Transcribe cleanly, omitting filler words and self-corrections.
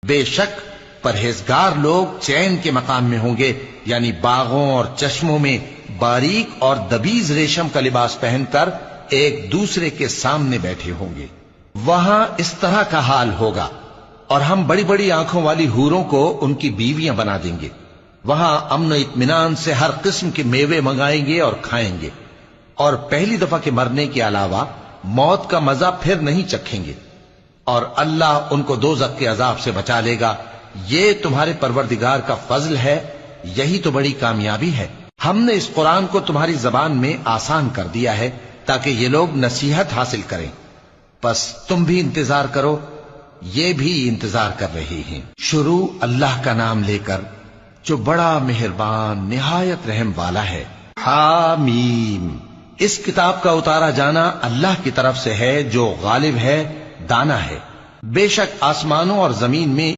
بے شک پرہیزگار لوگ چین کے مقام میں ہوں گے، یعنی باغوں اور چشموں میں باریک اور دبیز ریشم کا لباس پہن کر ایک دوسرے کے سامنے بیٹھے ہوں گے۔ وہاں اس طرح کا حال ہوگا، اور ہم بڑی بڑی آنکھوں والی حوروں کو ان کی بیویاں بنا دیں گے۔ وہاں امن و اطمینان سے ہر قسم کے میوے منگائیں گے اور کھائیں گے، اور پہلی دفعہ کے مرنے کے علاوہ موت کا مزہ پھر نہیں چکھیں گے، اور اللہ ان کو دوزخ کے عذاب سے بچا لے گا۔ یہ تمہارے پروردگار کا فضل ہے، یہی تو بڑی کامیابی ہے۔ ہم نے اس قرآن کو تمہاری زبان میں آسان کر دیا ہے تاکہ یہ لوگ نصیحت حاصل کریں، پس تم بھی انتظار کرو، یہ بھی انتظار کر رہے ہیں۔ شروع اللہ کا نام لے کر جو بڑا مہربان نہایت رحم والا ہے۔ حامیم، اس کتاب کا اتارا جانا اللہ کی طرف سے ہے جو غالب ہے، دانا ہے۔ بے شک آسمانوں اور زمین میں